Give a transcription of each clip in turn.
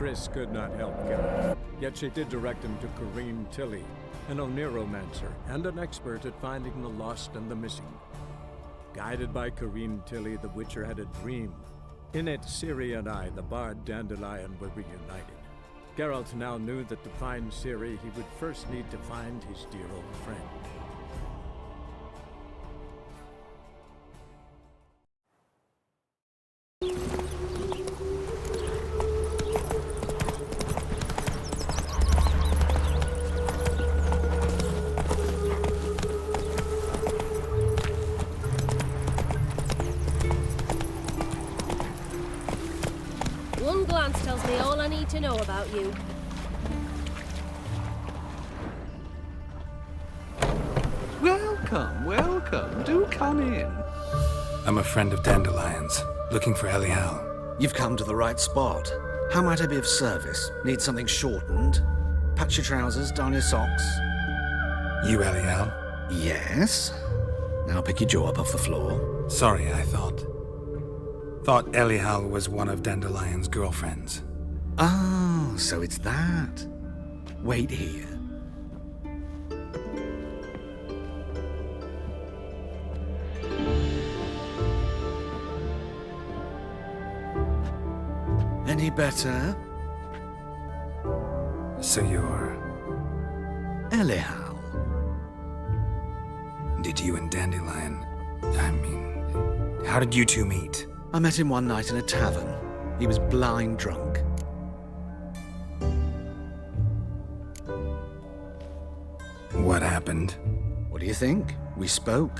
Triss could not help Geralt, yet she did direct him to Corrine Tilly, an Oniromancer and an expert at finding the lost and the missing. Guided by Corrine Tilly, the Witcher had a dream. In it, Ciri and I, the bard Dandelion, were reunited. Geralt now knew that to find Ciri, he would first need to find his dear old friend. One glance tells me all I need to know about you. Welcome, welcome. Do come in. I'm a friend of Dandelion's, looking for Elial. You've come to the right spot. How might I be of service? Need something shortened? Patch your trousers, darn your socks. You Elial? Yes. Now pick your jaw up off the floor. Sorry, I thought Elial was one of Dandelion's girlfriends. Oh, so it's that. Wait here. Any better? So you're... Elial. Did you and Dandelion... how did you two meet? I met him one night in a tavern. He was blind drunk. What happened? What do you think? We spoke.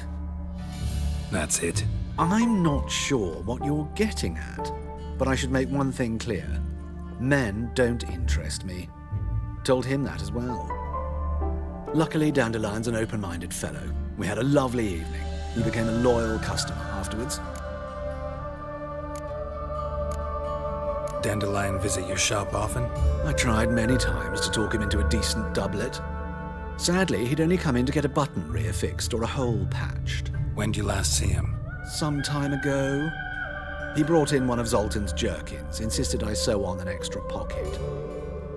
That's it. I'm not sure what you're getting at, but I should make one thing clear. Men don't interest me. Told him that as well. Luckily, Dandelion's an open-minded fellow. We had a lovely evening. He became a loyal customer afterwards. Dandelion visit your shop often? I tried many times to talk him into a decent doublet. Sadly, he'd only come in to get a button reaffixed or a hole patched. When'd you last see him? Some time ago. He brought in one of Zoltan's jerkins, insisted I sew on an extra pocket.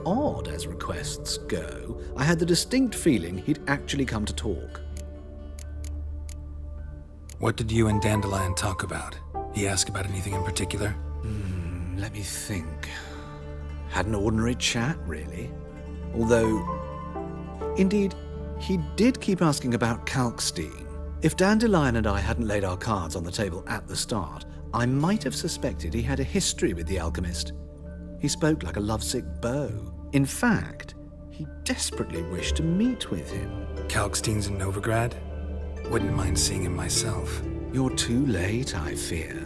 Odd as requests go, I had the distinct feeling he'd actually come to talk. What did you and Dandelion talk about? He asked about anything in particular? Let me think. Had an ordinary chat, really. Although, indeed, he did keep asking about Kalkstein. If Dandelion and I hadn't laid our cards on the table at the start, I might have suspected he had a history with the alchemist. He spoke like a lovesick beau. In fact, he desperately wished to meet with him. Kalkstein's in Novigrad? Wouldn't mind seeing him myself. You're too late, I fear.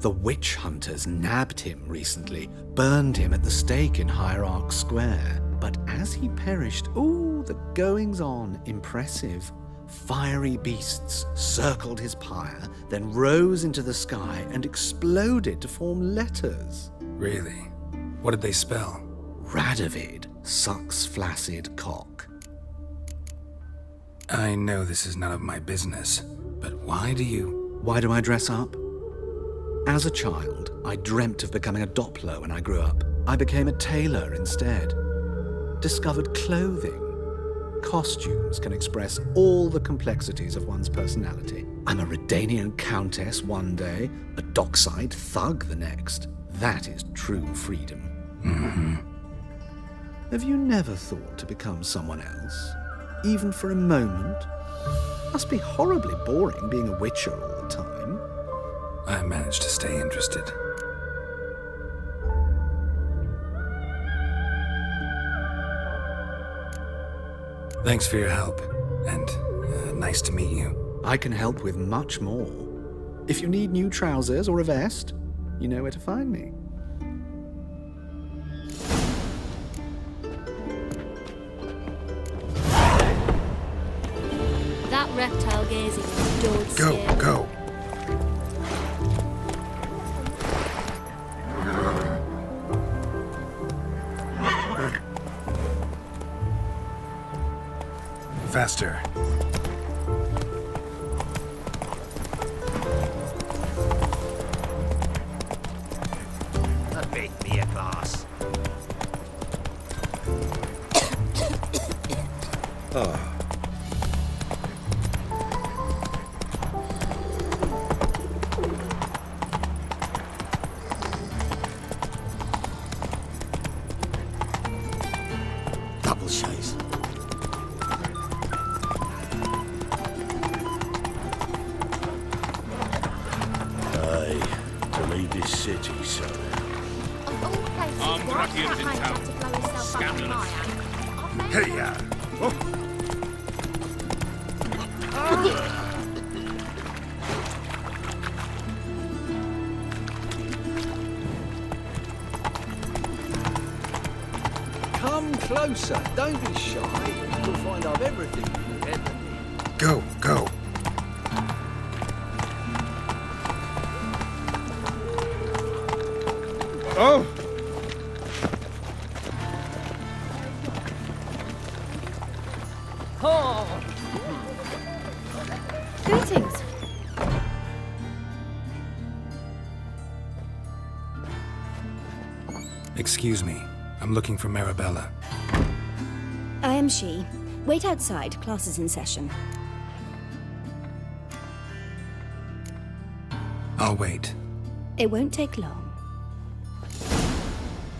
The witch hunters nabbed him recently, burned him at the stake in Hierarch Square. But as he perished, the goings-on, impressive. Fiery beasts circled his pyre, then rose into the sky and exploded to form letters. Really? What did they spell? Radovid sucks flaccid cock. I know this is none of my business, but why do I dress up? As a child, I dreamt of becoming a Doppler when I grew up. I became a tailor instead. Discovered clothing. Costumes can express all the complexities of one's personality. I'm a Redanian countess one day, a dockside thug the next. That is true freedom. Mm-hmm. Have you never thought to become someone else? Even for a moment? Must be horribly boring being a witcher all the time. I managed to stay interested. Thanks for your help, and nice to meet you. I can help with much more. If you need new trousers or a vest, you know where to find me. That reptile gazing don't scare me. Go! Faster. Make me a glass. Double chase. Aye, to leave this city, son. Of all places, Armed why ruffians does in that town. man get to blow himself up Scandalous. higher? Hey, yeah. Come closer. Don't be shy. You'll find I've everything you ever need. Go, go. Oh! Greetings. Excuse me. I'm looking for Marabella. I am she. Wait outside. Class is in session. I'll wait. It won't take long.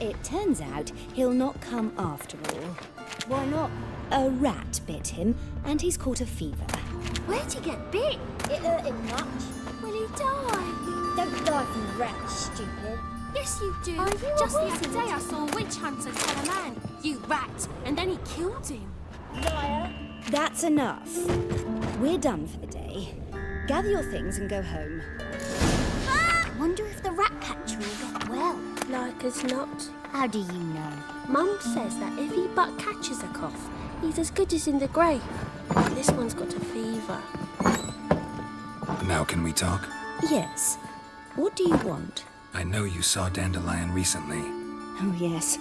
It turns out he'll not come after all. Why not? A rat bit him, and he's caught a fever. Where'd he get bit? It hurt him much. Will he die? Don't die from rats, stupid. Yes, you do. Are you Just the a other wizard? day I saw a witch hunter tell a man, "You rat," and then he killed him. That's enough. We're done for the day. Gather your things and go home. Wonder if the rat catcher will get well. Like as not. How do you know? Mum says that if he but catches a cough, he's as good as in the grave. This one's got a fever. Now can we talk? Yes. What do you want? I know you saw Dandelion recently. Oh, yes.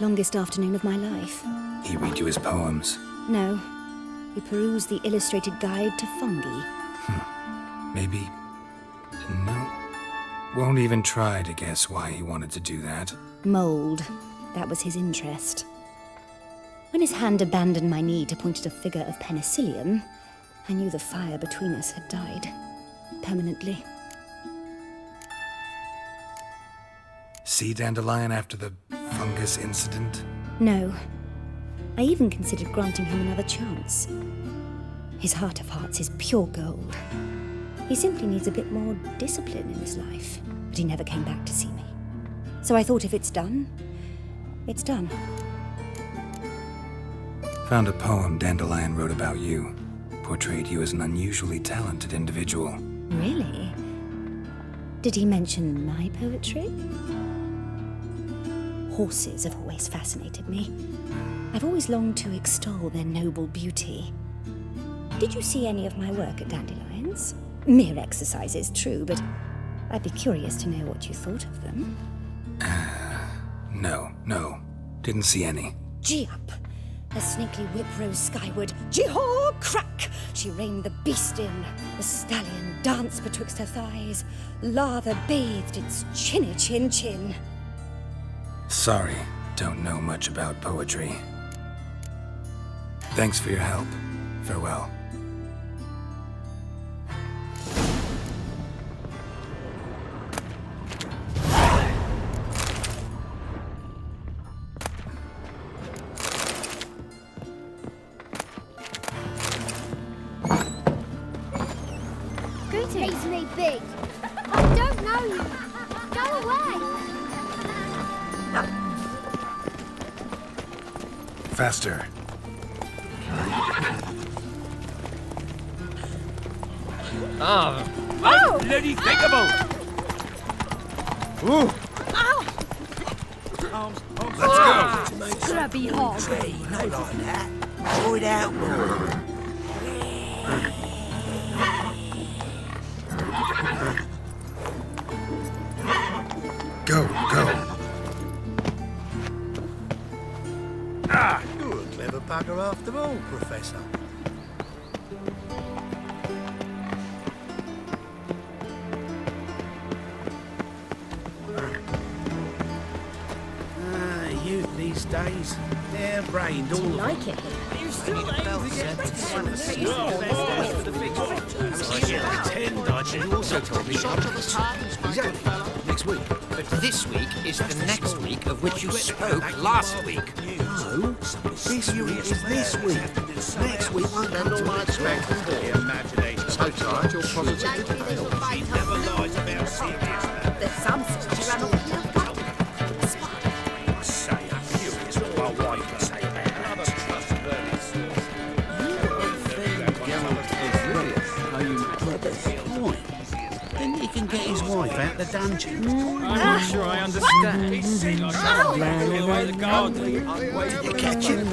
Longest afternoon of my life. He read you his poems. No. We perused the illustrated guide to fungi. Maybe... No. Won't even try to guess why he wanted to do that. Mold. That was his interest. When his hand abandoned my knee to point at a figure of penicillium, I knew the fire between us had died. Permanently. See Dandelion after the fungus incident? No. I even considered granting him another chance. His heart of hearts is pure gold. He simply needs a bit more discipline in his life. But he never came back to see me. So I thought if it's done, it's done. Found a poem Dandelion wrote about you. Portrayed you as an unusually talented individual. Really? Did he mention my poetry? Horses have always fascinated me. I've always longed to extol their noble beauty. Did you see any of my work at Dandelions? Mere exercises, true, but I'd be curious to know what you thought of them. No. Didn't see any. Gee up! The snakely whip rose skyward. Gee-haw! Crack! She reined the beast in. The stallion danced betwixt her thighs. Lather bathed its chinny chin. Sorry, don't know much about poetry. Thanks for your help. Farewell. Greetings. Me big. I don't know you. Go away. Faster. Bloody thinkable! Grubby hog. Not like that. Draw it out more. Go. You're a clever bugger after all, Professor. Youth these days. They're brained all of Like it here. You also told me exactly next week. But this week is the next week of which you spoke last week. No, this week is this week. Next week won't handle my expect. So tired, you're positively pale. She never lies about serious matters. There's some sort you run off the I say, I'm curious what my wife will say about that. Then he can get his wife out the dungeon. I'm not sure I understand. Did you catch him?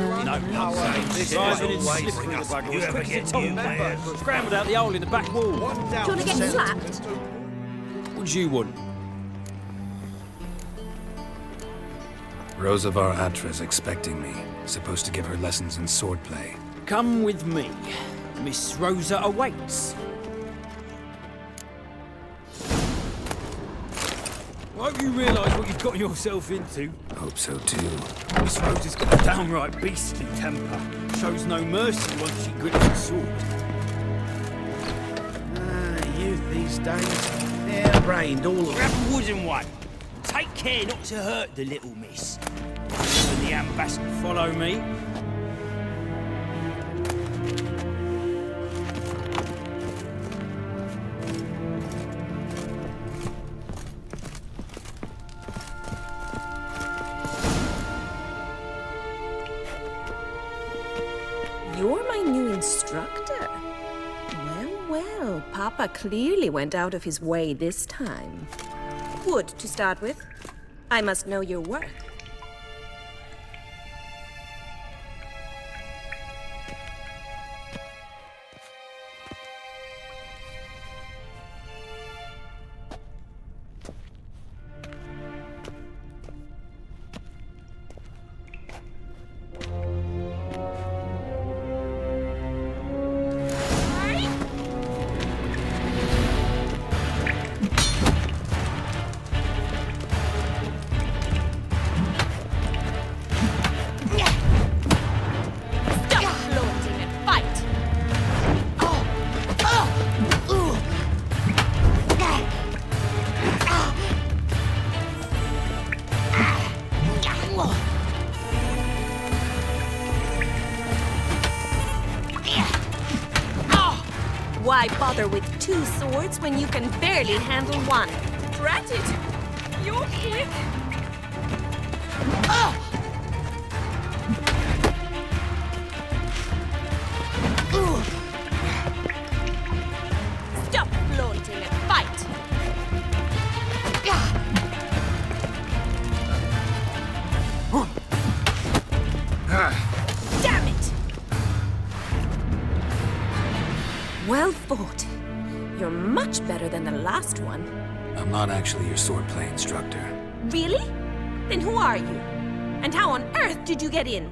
Driving in slippery the bugger was quick as a top member. Scrambled out the hole in the back wall. Do you want to get slapped? What do you want? Rosa var Atra's expecting me. Supposed to give her lessons in swordplay. Come with me. Miss Rosa awaits. I hope you realise what you've got yourself into. Hope so too. Miss Rosa's got a downright beastly temper. Shows no mercy once she grips the sword. Youth these days, they're brained all of Grab them. a wooden one. Take care not to hurt the little miss. When the ambassador follow me. You're my new instructor. Well, Papa clearly went out of his way this time. Wood, to start with. I must know your worth. Why bother with two swords when you can barely handle one? Drat it! You're quick! Stop flaunting and fight! Damn it! Well fought. You're much better than the last one. I'm not actually your swordplay instructor. Really? Then who are you? And how on earth did you get in?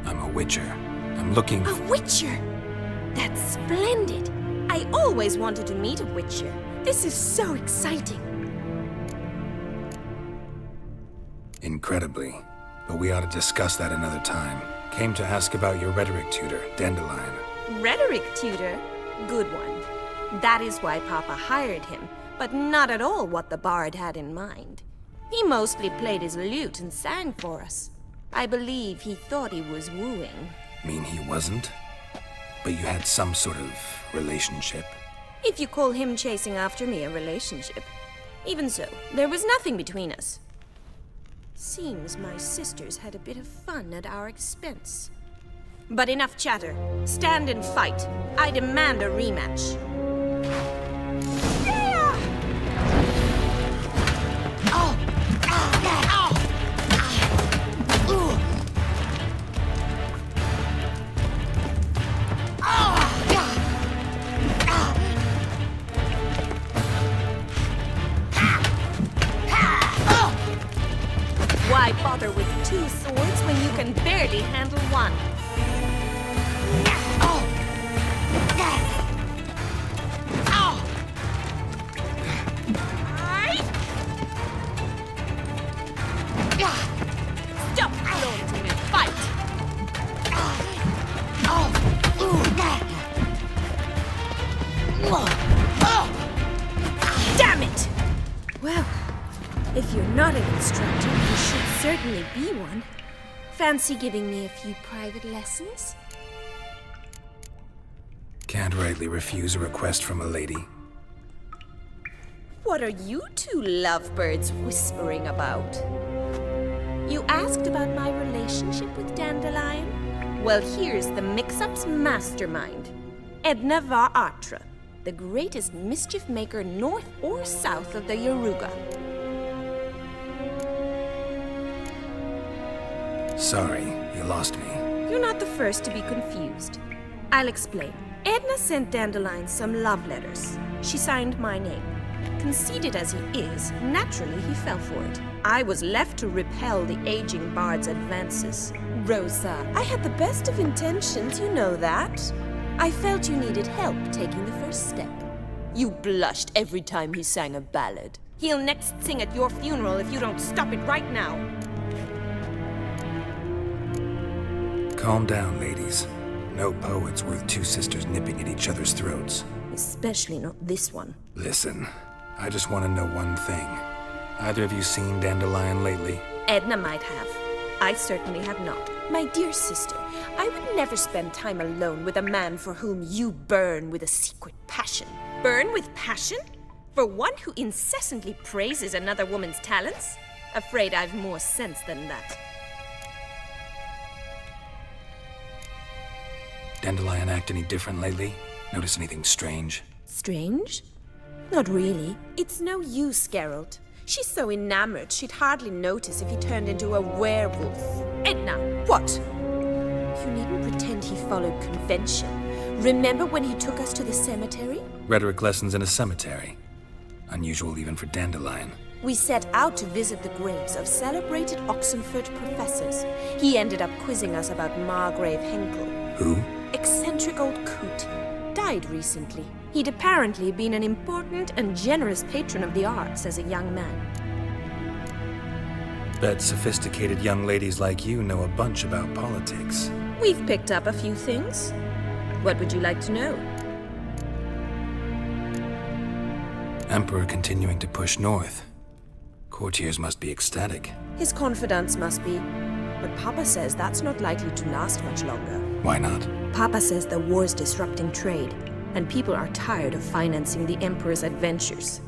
I'm a witcher. I'm looking A witcher? That's splendid. I always wanted to meet a witcher. This is so exciting. incredibly. But we ought to discuss that another time. Came to ask about your rhetoric tutor, Dandelion. Rhetoric tutor? Good one. That is why Papa hired him, but not at all what the bard had in mind. He mostly played his lute and sang for us. I believe he thought he was wooing. Mean he wasn't? But you had some sort of relationship? If you call him chasing after me a relationship. Even so, there was nothing between us. Seems my sisters had a bit of fun at our expense. But enough chatter. Stand and fight. I demand a rematch. Why bother with two swords when you can barely handle one? If you're not an instructor, you should certainly be one. Fancy giving me a few private lessons? Can't rightly refuse a request from a lady. What are you two lovebirds whispering about? You asked about my relationship with Dandelion? Well, here's the mix-up's mastermind. Edna var Atra, the greatest mischief maker north or south of the Yaruga. Sorry, you lost me. You're not the first to be confused. I'll explain. Edna sent Dandelion some love letters. She signed my name. Conceited as he is, naturally he fell for it. I was left to repel the aging bard's advances. Rosa, I had the best of intentions, you know that. I felt you needed help taking the first step. You blushed every time he sang a ballad. He'll next sing at your funeral if you don't stop it right now. Calm down, ladies. No poet's worth two sisters nipping at each other's throats. Especially not this one. Listen, I just want to know one thing. Either of you seen Dandelion lately? Edna might have. I certainly have not. My dear sister, I would never spend time alone with a man for whom you burn with a secret passion. Burn with passion? For one who incessantly praises another woman's talents? Afraid I've more sense than that. Dandelion act any different lately? Notice anything strange? Strange? Not really. It's no use, Geralt. She's so enamored she'd hardly notice if he turned into a werewolf. Edna, what? You needn't pretend he followed convention. Remember when he took us to the cemetery? Rhetoric lessons in a cemetery. Unusual even for Dandelion. We set out to visit the graves of celebrated Oxenford professors. He ended up quizzing us about Margrave Henkel. Who? Eccentric old coot. Died recently. He'd apparently been an important and generous patron of the arts as a young man. Bet sophisticated young ladies like you know a bunch about politics. We've picked up a few things. What would you like to know? Emperor continuing to push north. Courtiers must be ecstatic. His confidants must be. But Papa says that's not likely to last much longer. Why not? Papa says the war's disrupting trade, and people are tired of financing the Emperor's adventures.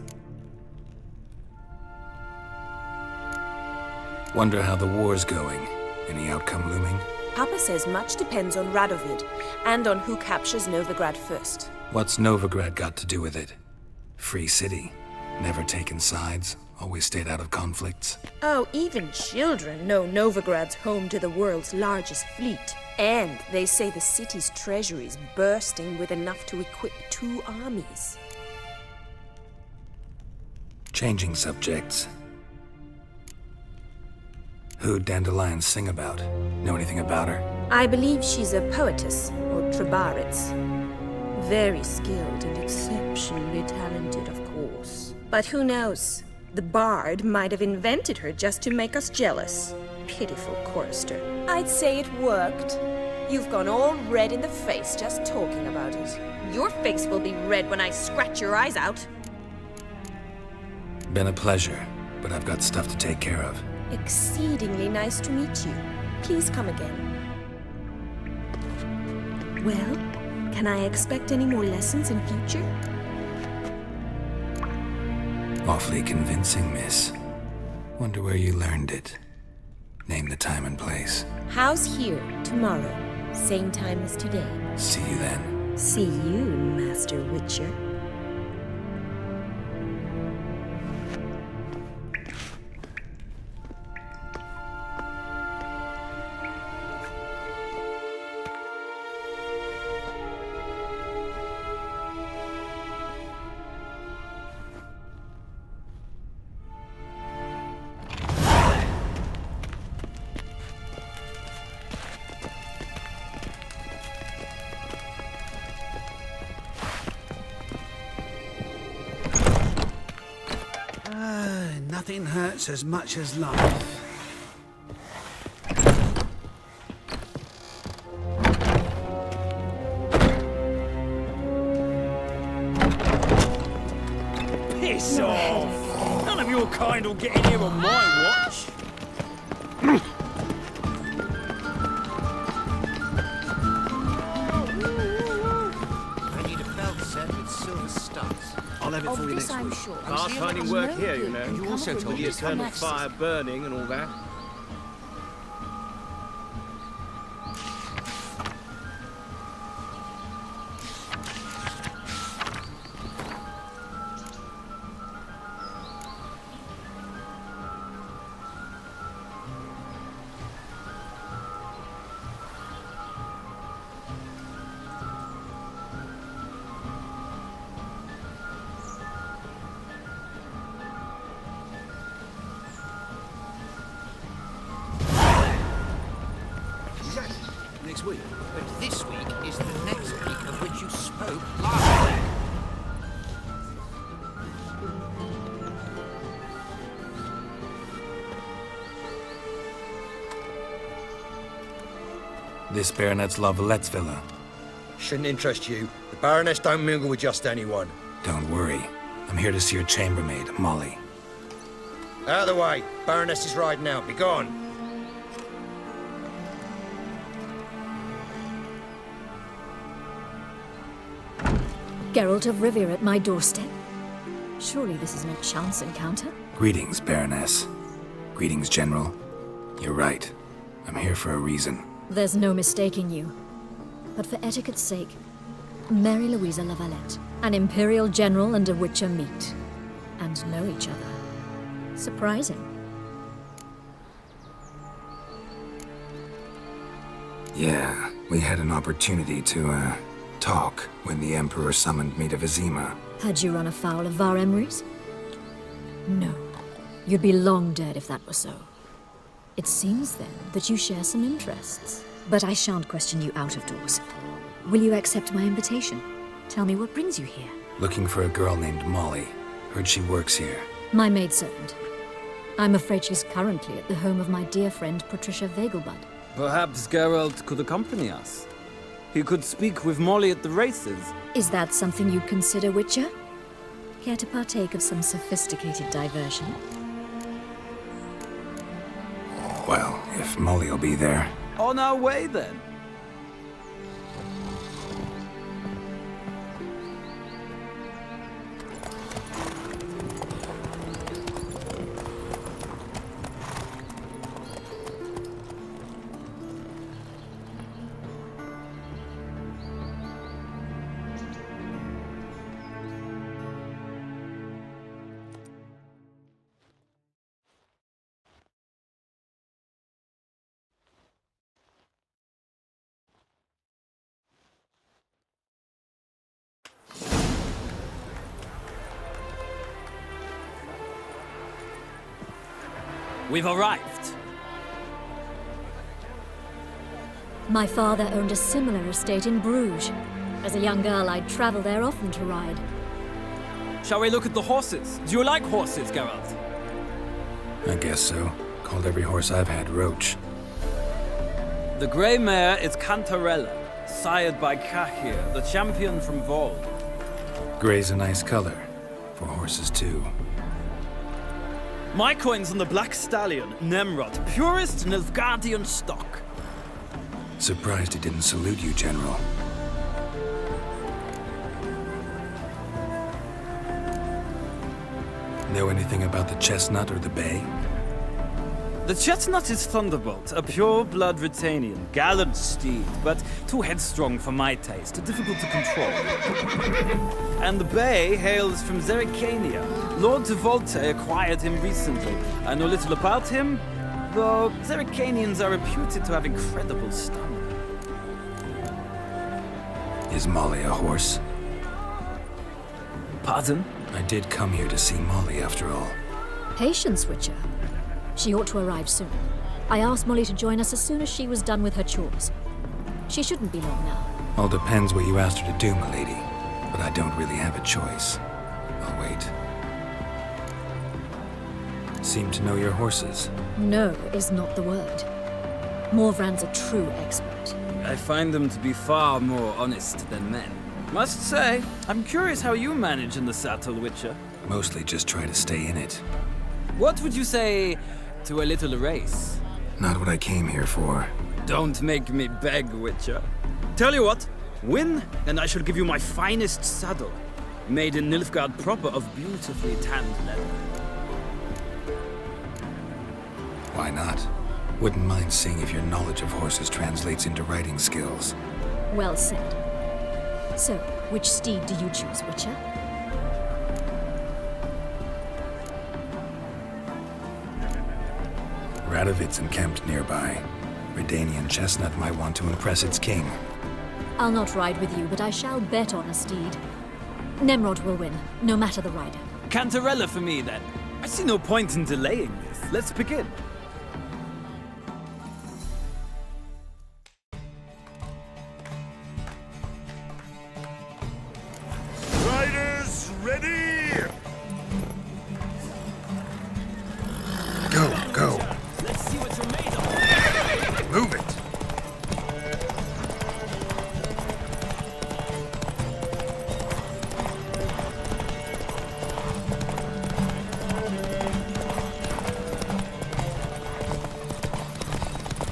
Wonder how the war's going. Any outcome looming? Papa says much depends on Radovid, and on who captures Novigrad first. What's Novigrad got to do with it? Free city. Never taken sides. Always stayed out of conflicts. Oh, even children know Novigrad's home to the world's largest fleet. And they say the city's treasury's bursting with enough to equip 2 armies. Changing subjects. Who'd Dandelion sing about? Know anything about her? I believe she's a poetess, or Trebaritz. Very skilled and exceptionally talented, of course. But who knows? The bard might have invented her just to make us jealous. Pitiful chorister. I'd say it worked. You've gone all red in the face just talking about it. Your face will be red when I scratch your eyes out. Been a pleasure, but I've got stuff to take care of. Exceedingly nice to meet you. Please come again. Well, can I expect any more lessons in future? Awfully convincing, miss. Wonder where you learned it. Name the time and place. House here, tomorrow. Same time as today. See you then. See you, Master Witcher. Nothing hurts as much as life. Piss off! None of of your kind will get in here on my watch. I need a belt set with silver studs. I'll have it for you next week. Hard finding work here, you know. You also told me the eternal fire burning and all that. Next week. But this week is the next week of which you spoke last week. This Baronet's La Vallette's villa. Shouldn't interest you. The Baroness don't mingle with just anyone. Don't worry. I'm here to see your chambermaid, Molly. Out of the way. Baroness is riding out. Be gone. Geralt of Rivia at my doorstep? Surely this isn't a chance encounter? Greetings, Baroness. Greetings, General. You're right. I'm here for a reason. There's no mistaking you. But for etiquette's sake, Mary Louisa La Valette, an Imperial General and a Witcher meet. And know each other. Surprising. Yeah, we had an opportunity to, talk when the Emperor summoned me to Vizima. Had you run afoul of Var Emrys? No. You'd be long dead if that were so. It seems, then, that you share some interests. But I shan't question you out of doors. Will you accept my invitation? Tell me what brings you here. Looking for a girl named Molly. Heard she works here. My maidservant. I'm afraid she's currently at the home of my dear friend Patricia Vegelbud. Perhaps Geralt could accompany us. He could speak with Molly at the races. Is that something you'd consider, Witcher? Care to partake of some sophisticated diversion? Well, if Molly will be there. On our way, then. We've arrived. My father owned a similar estate in Bruges. As a young girl, I'd travel there often to ride. Shall we look at the horses? Do you like horses, Geralt? I guess so. Called every horse I've had Roach. The grey mare is Cantarella, sired by Cahir, the champion from Vold. Grey's a nice color. For horses, too. My coin's on the Black Stallion, Nemrod, purest Nilfgaardian stock. Surprised he didn't salute you, General. Know anything about the Chestnut or the Bay? The Chestnut is Thunderbolt, a pure-blood Britannian, gallant steed, but too headstrong for my taste, difficult to control. And the Bay hails from Zerrikania. Lord de Volte acquired him recently. I know little about him, though Zerrikanians are reputed to have incredible stamina. Is Molly a horse? Pardon? I did come here to see Molly, after all. Patience, Witcher. She ought to arrive soon. I asked Molly to join us as soon as she was done with her chores. She shouldn't be long now. All depends what you asked her to do, milady. But I don't really have a choice. I'll wait. Seem to know your horses. No is not the word. Morvran's a true expert. I find them to be far more honest than men. Must say, I'm curious how you manage in the saddle, Witcher. Mostly just try to stay in it. What would you say to a little race? Not what I came here for. Don't make me beg, Witcher. Tell you what, win, and I shall give you my finest saddle, made in Nilfgaard proper of beautifully tanned leather. Why not? Wouldn't mind seeing if your knowledge of horses translates into riding skills. Well said. So, which steed do you choose, Witcher? Radovid's encamped nearby. Redanian chestnut might want to impress its king. I'll not ride with you, but I shall bet on a steed. Nemrod will win, no matter the rider. Cantarella for me, then. I see no point in delaying this. Let's begin. Riders, ready! Go. Let's see what you're made of. Move it.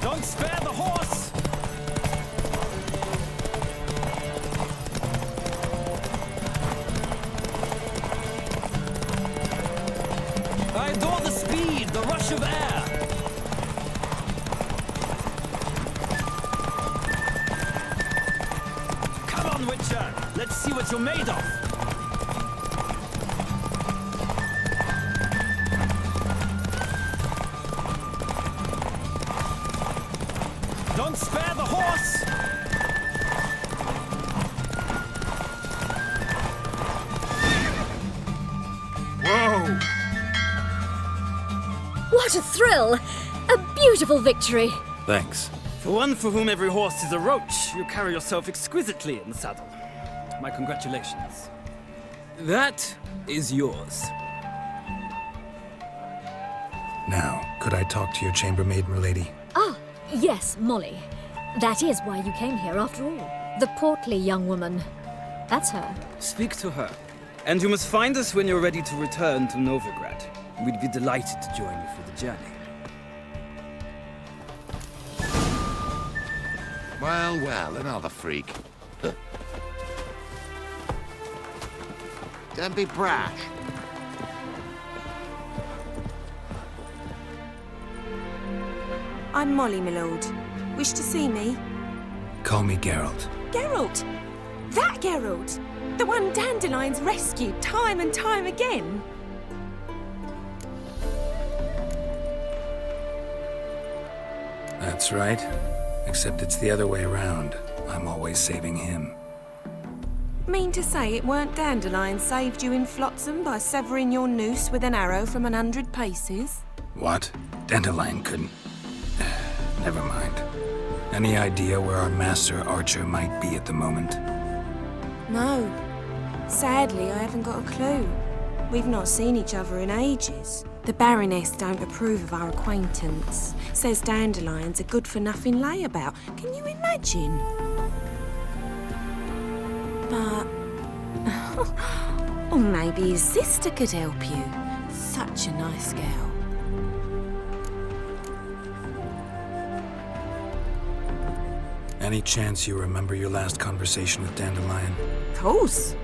Don't spare the horse! I adore the speed, the rush of air. Come on, Witcher. Let's see what you're made of. Don't spare the horse! Whoa! What a thrill! A beautiful victory! Thanks. For one for whom every horse is a roach, you carry yourself exquisitely in the saddle. My congratulations. That is yours. Now, could I talk to your chambermaid, milady? Ah, yes, Molly. That is why you came here, after all. The portly young woman. That's her. Speak to her. And you must find us when you're ready to return to Novigrad. We'd be delighted to join you for the journey. Well, another freak. Don't be brash. I'm Molly, my lord. Wish to see me? Call me Geralt. Geralt! That Geralt! The one Dandelion's rescued time and time again! That's right. Except it's the other way around. I'm always saving him. Mean to say it weren't Dandelion saved you in Flotsam by severing your noose with an arrow from 100 paces? What? Dandelion couldn't... Never mind. Any idea where our master archer might be at the moment? No. Sadly, I haven't got a clue. We've not seen each other in ages. The Baroness don't approve of our acquaintance. Says Dandelion's a good-for-nothing layabout. Can you imagine? But... or maybe his sister could help you. Such a nice girl. Any chance you remember your last conversation with Dandelion? Of course.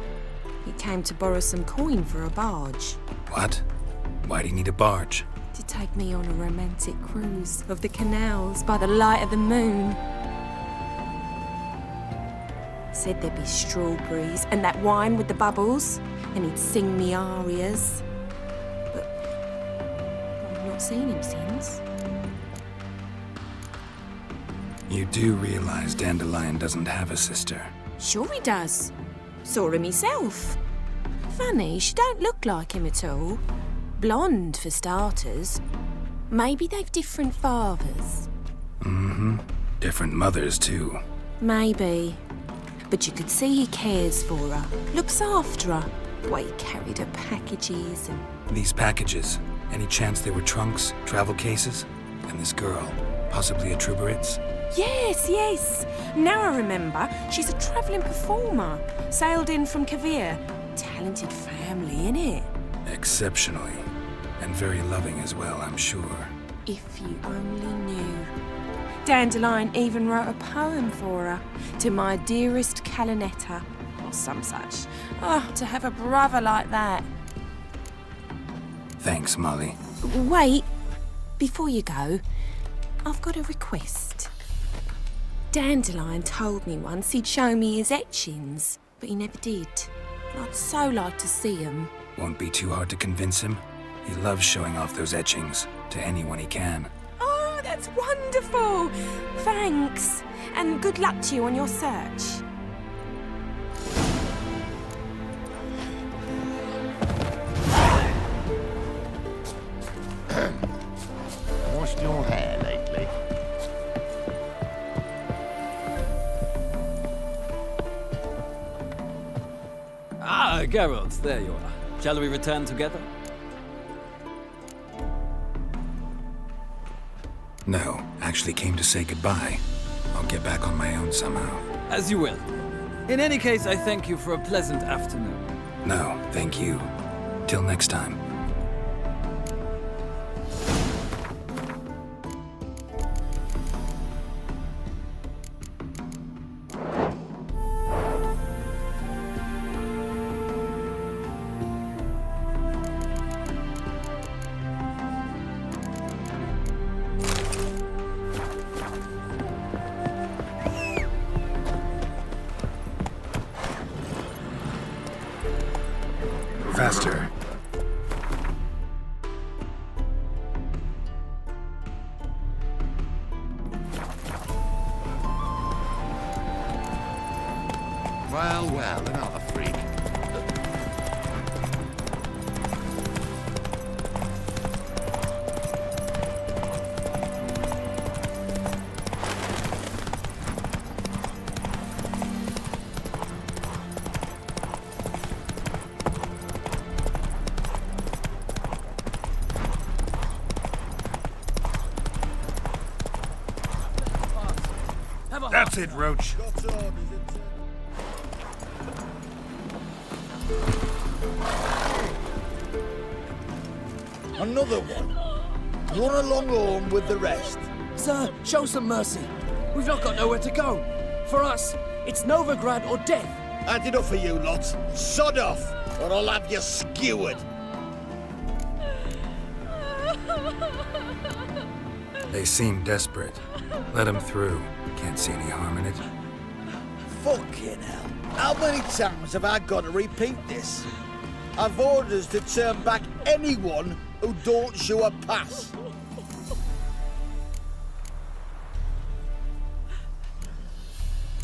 He came to borrow some coin for a barge. What? Why do you need a barge? To take me on a romantic cruise of the canals by the light of the moon. Said there'd be strawberries and that wine with the bubbles, and he'd sing me arias. But I've not seen him since. You do realize Dandelion doesn't have a sister. Sure he does. Saw him myself. Funny, she don't look like him at all. Blonde, for starters. Maybe they've different fathers. Mm-hmm. Different mothers, too. Maybe. But you could see he cares for her, looks after her. The way he carried her packages and... These packages, any chance they were trunks, travel cases? And this girl, possibly a Truberitz? Yes. Now I remember. She's a travelling performer. Sailed in from Kavir. Talented family, innit? Exceptionally. And very loving as well, I'm sure. If you only knew. Dandelion even wrote a poem for her. To my dearest Calinetta, or some such. Oh, to have a brother like that. Thanks, Molly. Wait, before you go, I've got a request. Dandelion told me once he'd show me his etchings, but he never did. I'd so like to see them. Won't be too hard to convince him. He loves showing off those etchings to anyone he can. Oh, that's wonderful! Thanks, and good luck to you on your search. Washed your hair lately? Ah, Geralt, there you are. Shall we return together? No, actually came to say goodbye. I'll get back on my own somehow. As you will. In any case, I thank you for a pleasant afternoon. No, thank you. Till next time. Faster. Well, another freak. That's it, Roach. Another one. Run along home with the rest. Sir, show some mercy. We've not got nowhere to go. For us, it's Novigrad or death. Had enough of you lot. Sod off, or I'll have you skewered. They seem desperate. Let them through. Can't see any harm in it. Fucking hell. How many times have I got to repeat this? I've orders to turn back anyone who don't show a pass.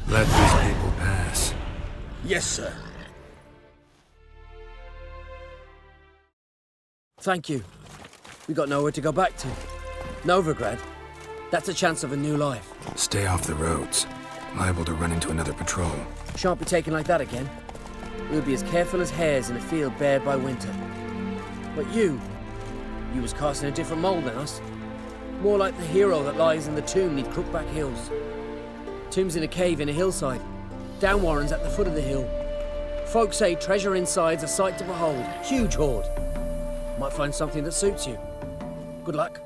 Let these people pass. Yes, sir. Thank you. We got nowhere to go back to. Novigrad. That's a chance of a new life. Stay off the roads. Liable to run into another patrol. Shan't be taken like that again. We'll be as careful as hares in a field bared by winter. But you was cast in a different mould than us. More like the hero that lies in the tomb neath Crookback Hills. Tomb's in a cave in a hillside. Downwarren's at the foot of the hill. Folk say treasure inside's a sight to behold. Huge hoard. Might find something that suits you. Good luck.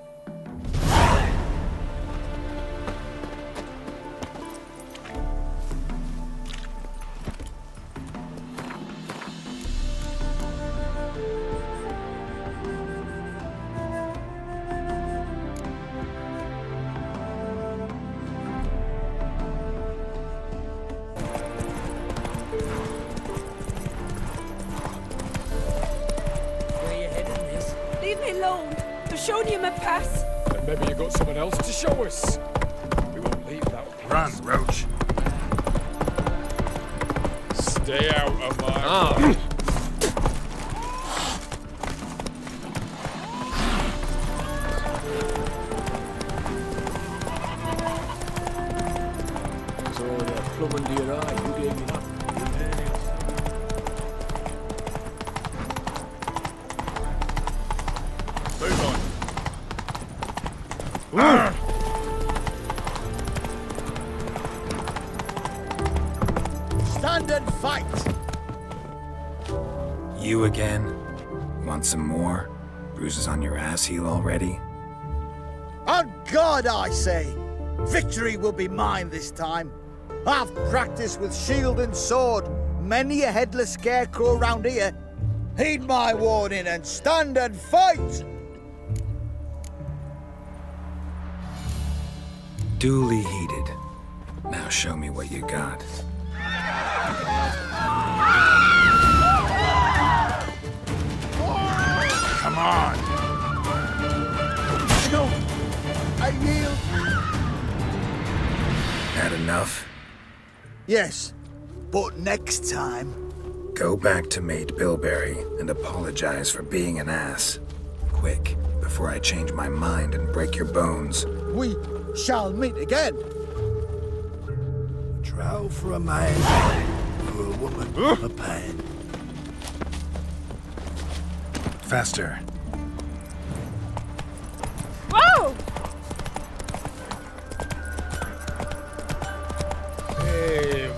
Leave me alone. I've shown you my pass. Then maybe you got someone else to show us. We won't leave that place. Run, Roach. Stay out of my... So the plum under your eye, you gave me that. Stand and fight! You again? Want some more? bruises on your ass heel already? On God, I say! Victory will be mine this time. I've practiced with shield and sword. Many a headless scarecrow round here. Heed my warning and stand and fight! Duly heeded. Now show me what you got. Come on! No! I yield! Had enough? Yes, but next time... Go back to Mate Bilberry and apologize for being an ass. Quick, before I change my mind and break your bones. We shall meet again. Trow for a man, for a woman, a pain. Faster. Whoa! Hey,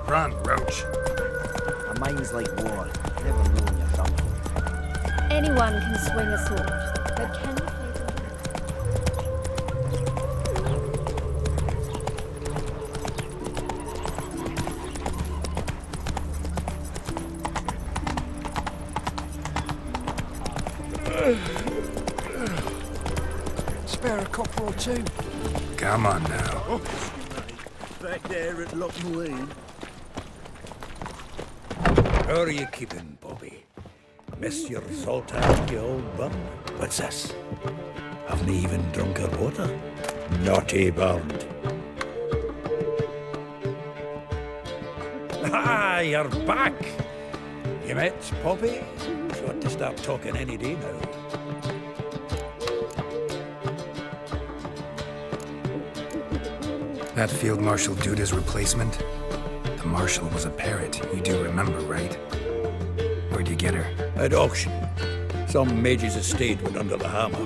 Run, Roach. A mind's like war. Never known your thumb. Anyone can swing a sword, but can you play the Spare a copper or two. Come on now. Oh, back there at Lochmuine. How are you keeping, Bobby? Miss your Zoltan, you old bum? What's this? Haven't even drunk her water? Naughty bird. Ah, you're back! You met Poppy? She ought to start talking any day now. That Field Marshal Duda's replacement? The Marshal was a parrot, you do remember, right? Where'd you get her? At auction. Some mage's estate went under the hammer.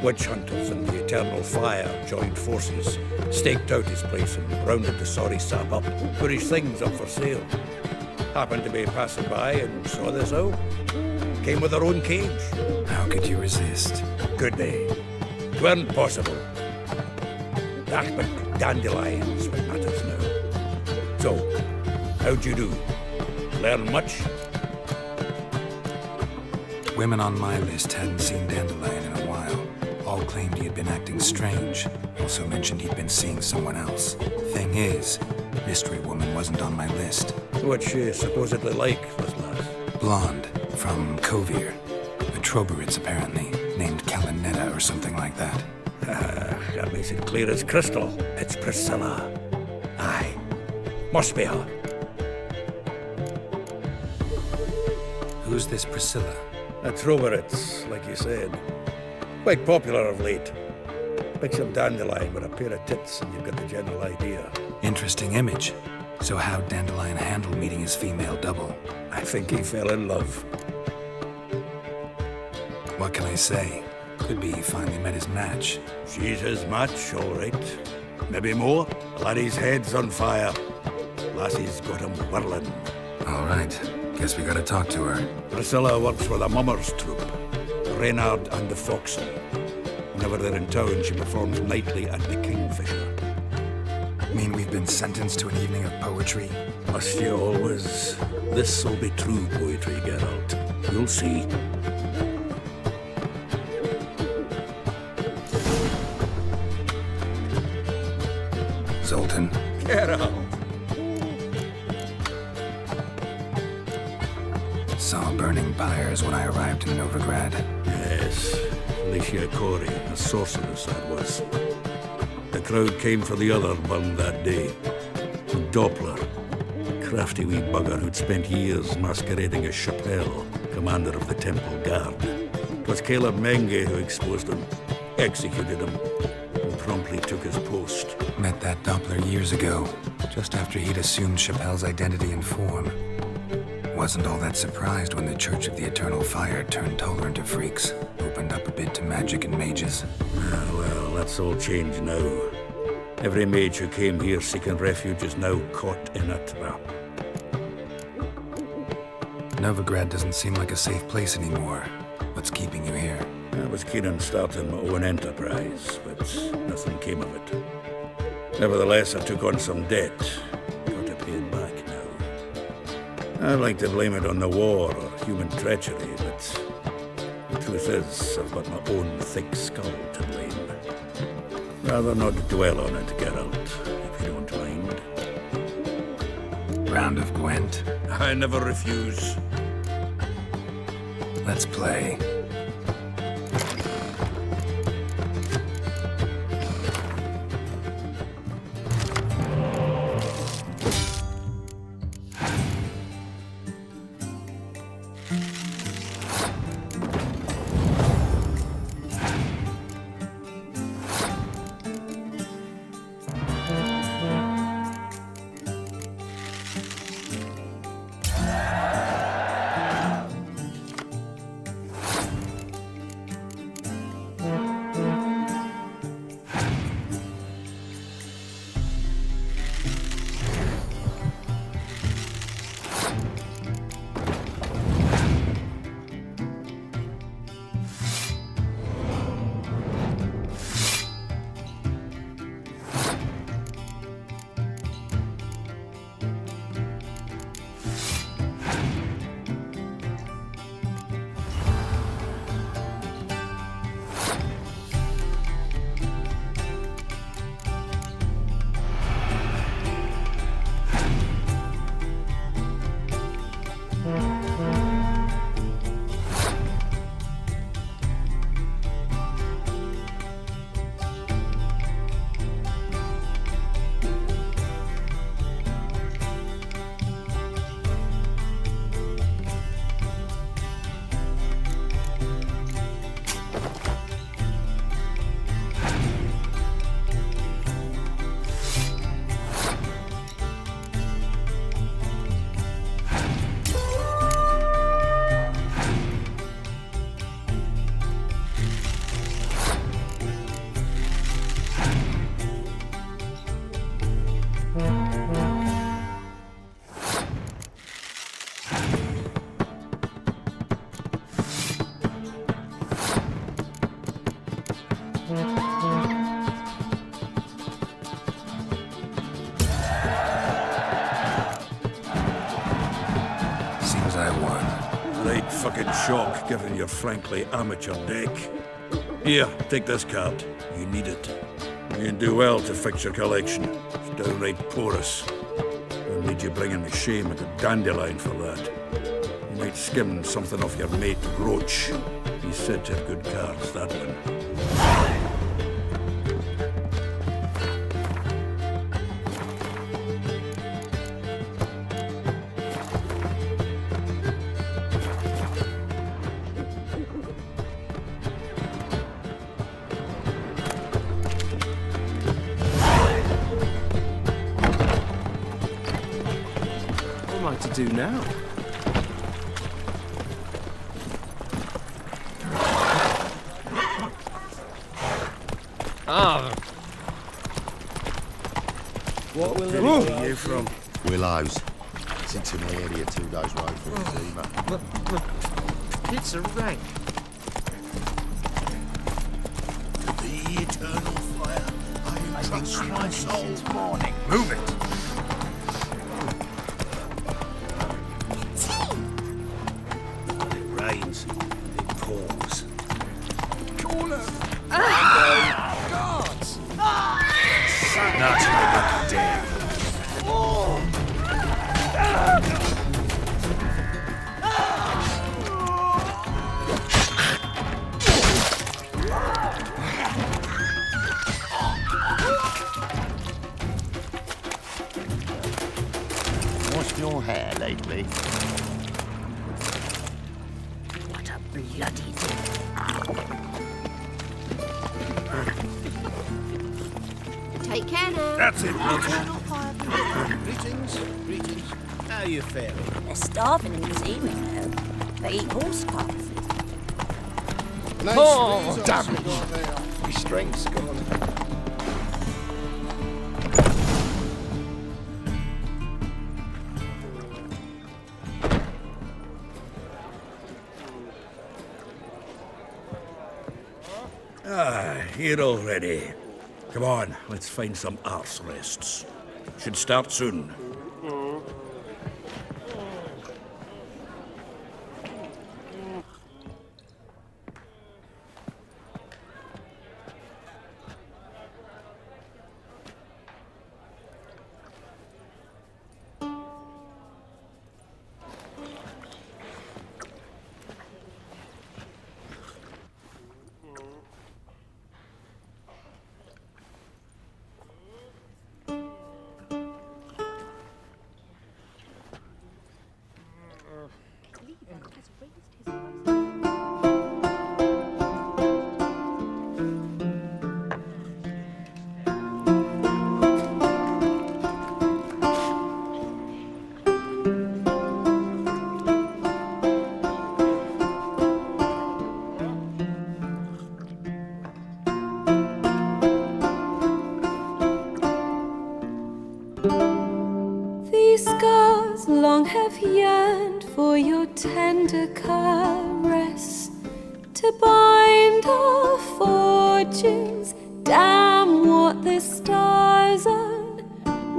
Witch hunters and the Eternal Fire joined forces, staked out his place and rounded the sorry sap up, put his things up for sale. Happened to be passing by and saw this out. Came with her own cage. How could you resist? Could they? Weren't possible. That but dandelions what matters now. So, how'd you do? Learn much? Women on my list hadn't seen Dandelion in a while. All claimed he had been acting strange. Also mentioned he'd been seeing someone else. Thing is, Mystery Woman wasn't on my list. What's she supposedly like, this lass? Blonde, from Kovir. A Troberitz, apparently, named Kalinetta or something like that. That makes it clear as crystal. It's Priscilla. Aye. Must be her. Who's this Priscilla? A Troberitz, like you said. Quite popular of late. Mix of Dandelion with a pair of tits and you've got the general idea. Interesting image. So how'd Dandelion handle meeting his female double? I think he fell in love. What can I say? Could be he finally met his match. She's his match, all right. Maybe more. Laddie's head's on fire. Lassie's got him whirling. All right. Guess we gotta talk to her. Priscilla works with a mummers troupe. Reynard and the Foxy. Whenever they're in town, she performs nightly at the Kingfisher. Mean we've been sentenced to an evening of poetry? Must you always? This'll be true poetry, Geralt. You'll see. Zoltan. Geralt. Saw burning pyres when I arrived in Novigrad. Yes. Alicia Corey, a sorceress that was. The crowd came for the other burned that day. Doppler, a crafty wee bugger who'd spent years masquerading as Chappelle, commander of the Temple Guard. It was Caleb Menge who exposed him, executed him, and promptly took his post. Met that Doppler years ago, just after he'd assumed Chappelle's identity and form. Wasn't all that surprised when the Church of the Eternal Fire turned tolerant of freaks, opened up a bit to magic and mages. Well, that's all changed now. Every mage who came here seeking refuge is now caught in a trap. Novigrad doesn't seem like a safe place anymore. What's keeping you here? I was keen on starting my own enterprise, but nothing came of it. Nevertheless, I took on some debt. Got to pay it back now. I'd like to blame it on the war or human treachery, but the truth is, I've got my own thick skull to blame. Rather not dwell on it, Geralt, if you don't mind. Round of Gwent. I never refuse. Let's play. Fucking shock, given your frankly amateur deck. Here, take this card. You need it. You'd do well to fix your collection. It's downright porous. I'll need you bringing me shame at a dandelion for that. You might skim something off your mate Roach. He's said to have good cards, that one. Do now? What will Where are you from? Willows. It's into my area 2 days road from Zima. It's a rank. The eternal fire. I entrust my soul. Morning. Move it. It pours. Corner. Guards! Not dead. Washed your hair lately? Bloody Take care now. That's it, Greetings. How you faring? They're starving in this evening, though. They eat horse parts. Oh, damn it! My strength's gone. Here already. Come on, let's find some arse rests. Should start soon. These scars long have yearned for your tender caress, to bind our fortunes. Damn what the stars own.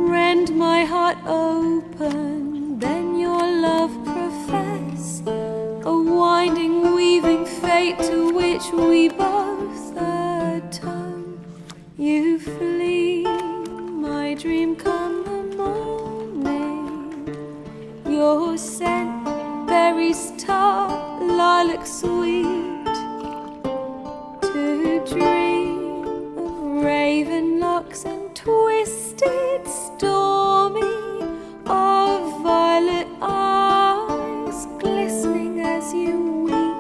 Rend my heart open, then your love profess, a winding, weaving fate to which we both atone. You flee, my dream come the morning. Your scent, berries tart, lilac sweet, to dream of raven locks and twisted stormy, of violet eyes glistening as you weep.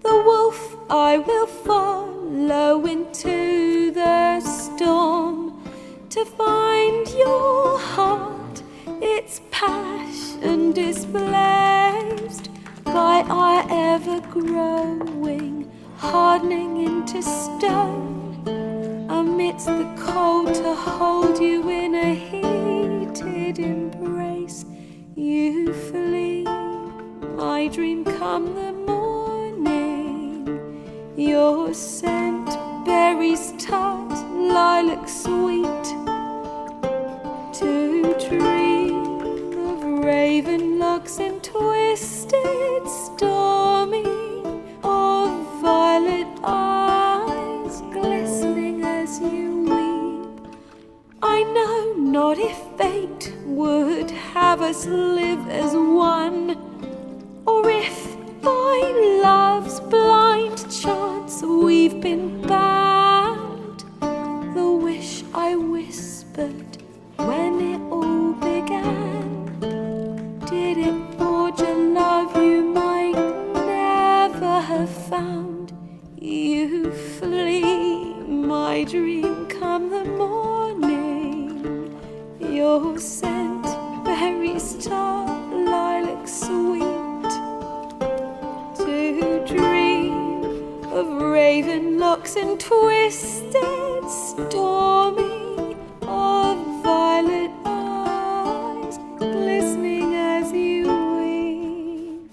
The wolf I will follow into the storm, to find your heart, its passion displaced by our ever-growing, hardening into stone, amidst the cold to hold you in a heated embrace. You flee, my dream come the morning, your scent, berries tart, lilac sweet, to dream of raven locks and twisted stormy, of violet eyes glistening as you weep. I know not if fate would have us live as one, or if by love's blind chance we've been bound. The wish I whispered when it all began, did it forge a love you might never have found? You flee, my dream come the morning, your scent, berries tart, lilac sweet, to dream of raven locks and twisted stormy, of violet eyes glistening as you weep.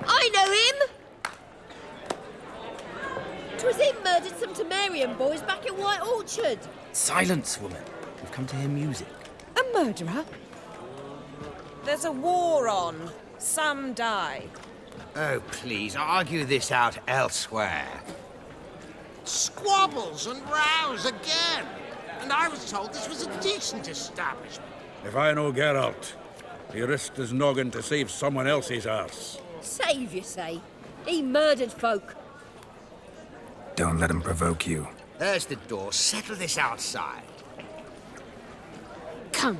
I know him! 'Twas him murdered some Temerian boys back at White Orchard. Silence, woman. We've come to hear music. A murderer? There's a war on. Some die. Oh, please, argue this out elsewhere. Squabbles and rows again. And I was told this was a decent establishment. If I know Geralt, he risked his noggin to save someone else's arse. Save, you say? He murdered folk. Don't let him provoke you. There's the door. Settle this outside. Come.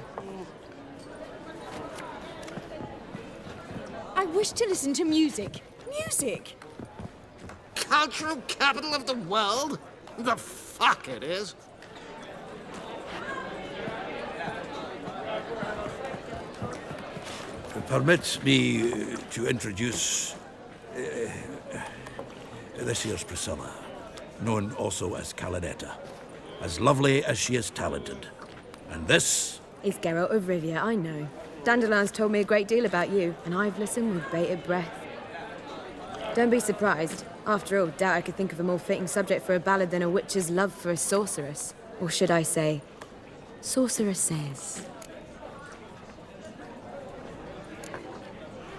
I wish to listen to music. Music! Cultural capital of the world? The fuck it is. Permits me to introduce this here's Priscilla, known also as Calinetta. As lovely as she is talented. And this... It's Geralt of Rivia, I know. Dandelion's told me a great deal about you, and I've listened with bated breath. Don't be surprised. After all, doubt I could think of a more fitting subject for a ballad than a witch's love for a sorceress. Or should I say, sorceresses.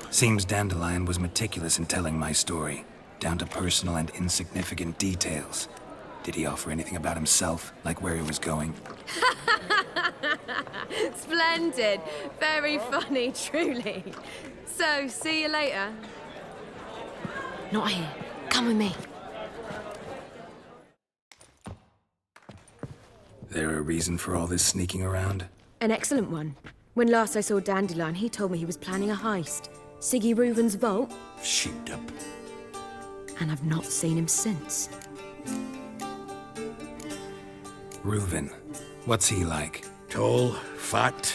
Seems Dandelion was meticulous in telling my story, down to personal and insignificant details. Did he offer anything about himself, like where he was going? Splendid. Very funny, truly. So, see you later. Not here. Come with me. There a reason for all this sneaking around? An excellent one. When last I saw Dandelion, he told me he was planning a heist. Siggy Reuven's vault. Sheeped up. And I've not seen him since. Reuven. What's he like? Tall, fat,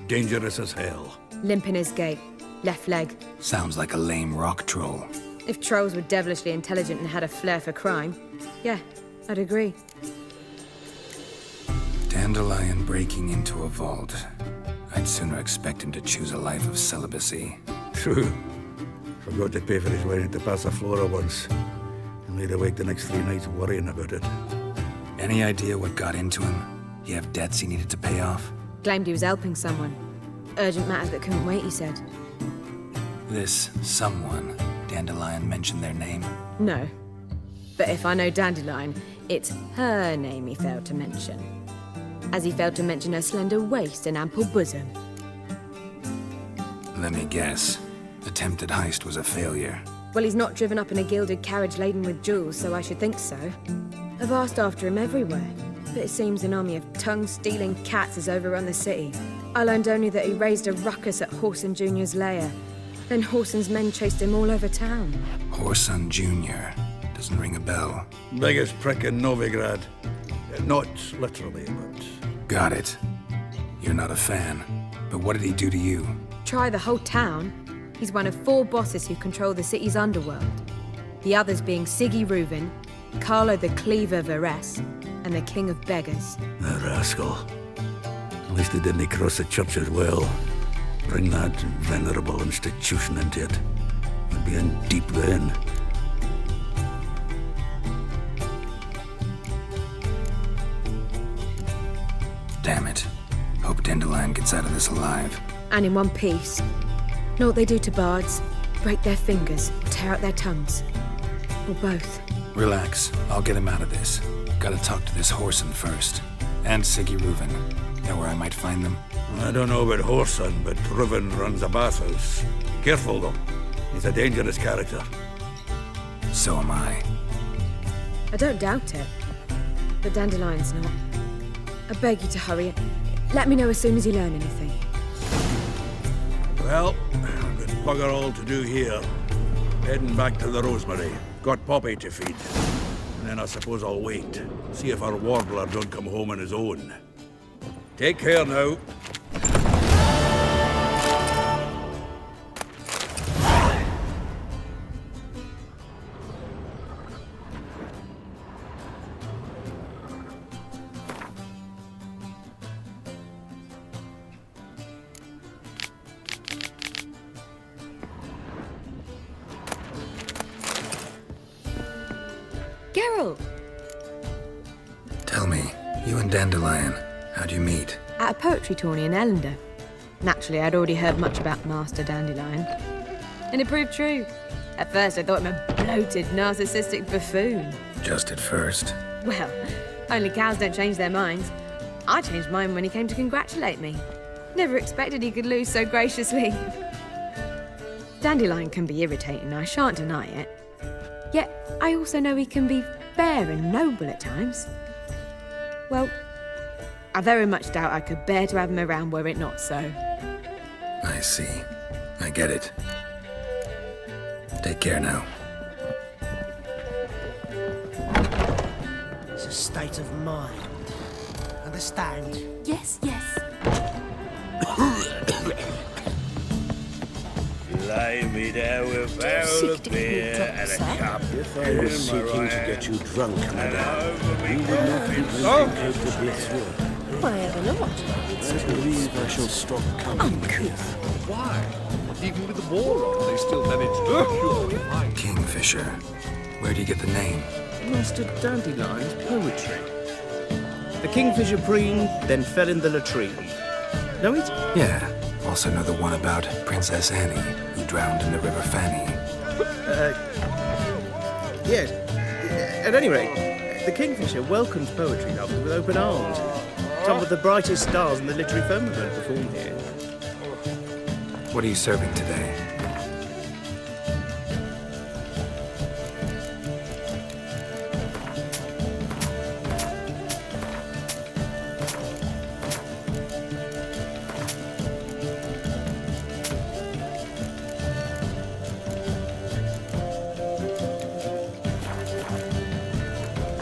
dangerous as hell. Limp in his gait. Left leg. Sounds like a lame rock troll. If trolls were devilishly intelligent and had a flair for crime, yeah, I'd agree. Dandelion breaking into a vault. I'd sooner expect him to choose a life of celibacy. True. Forgot to pay for his wedding to Passiflora once. And laid awake the next 3 nights worrying about it. Any idea what got into him? He have debts he needed to pay off? Claimed he was helping someone. Urgent matters that couldn't wait, he said. This someone, Dandelion mentioned their name? No. But if I know Dandelion, it's her name he failed to mention. As he failed to mention her slender waist and ample bosom. Let me guess. Attempted heist was a failure. Well, he's not driven up in a gilded carriage laden with jewels, so I should think so. I've asked after him everywhere, but it seems an army of tongue-stealing cats has overrun the city. I learned only that he raised a ruckus at Whoreson Jr.'s lair. Then Whoreson's men chased him all over town. Whoreson Jr. Doesn't ring a bell. Biggest prick in Novigrad. Not literally, but... Got it. You're not a fan. But what did he do to you? Try the whole town. He's one of 4 bosses who control the city's underworld. The others being Siggy Reuven, Carlo the Cleaver Varese, and the King of Beggars. The rascal. At least he didn't cross the church as well. Bring that venerable institution into it. We'd be in deep then. Damn it. Hope Dandelion gets out of this alive. And in one piece. Know what they do to bards? Break their fingers, or tear out their tongues. Or both. Relax. I'll get him out of this. Gotta talk to this Whoreson first. And Siggy Reuven. Know where I might find them? I don't know about Whoreson, but Reuven runs a bathhouse. Careful, though. He's a dangerous character. So am I. I don't doubt it. But Dandelion's not. I beg you to hurry. Let me know as soon as you learn anything. Well, I've got bugger all to do here. Heading back to the Rosemary. Got Poppy to feed. And then I suppose I'll wait. See if our warbler don't come home on his own. Take care now. Geralt! Tell me, you and Dandelion, how'd you meet? At a poetry tourney in Ellendale. Naturally, I'd already heard much about Master Dandelion. And it proved true. At first, I thought him a bloated, narcissistic buffoon. Just at first. Well, only cows don't change their minds. I changed mine when he came to congratulate me. Never expected he could lose so graciously. Dandelion can be irritating, I shan't deny it. Yet, I also know he can be fair and noble at times. Well, I very much doubt I could bear to have him around were it not so. I see. I get it. Take care now. It's a state of mind. Understand? Yes, yes. Lay me there with a barrel of beer and a cup. If I was seeking to get you drunk, madame, you would not be drinking Cote de Blessure. Why ever not? I believe I shall stop coming here. Why? Even with the war on, they still manage to... Kingfisher. Where do you get the name? Master Dandelion's poetry. The kingfisher preened, then fell in the latrine. Know it? Yeah. Also know the one about Princess Annie, who drowned in the River Fanny. Yes. At any rate, the kingfisher welcomed poetry lovers with open arms. Some of the brightest stars in the literary firmament performed here. What are you serving today?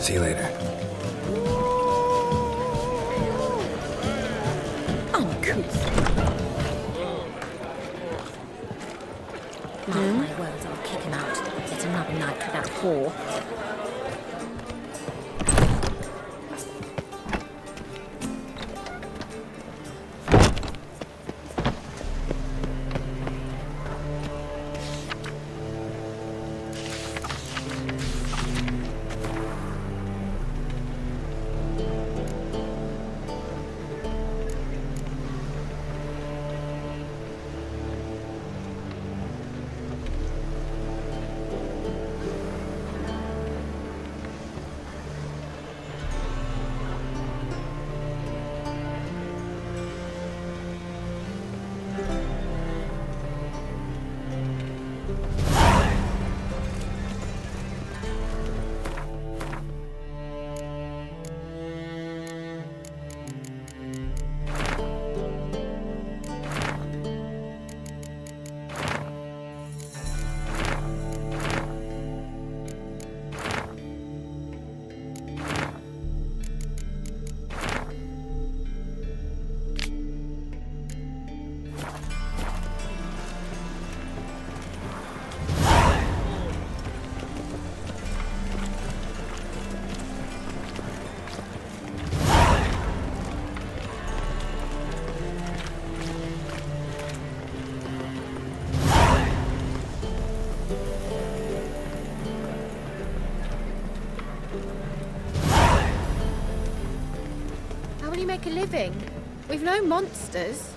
See you later. Mark my words, I'll kick him out. Get another night with that whore. Make a living. We've no monsters.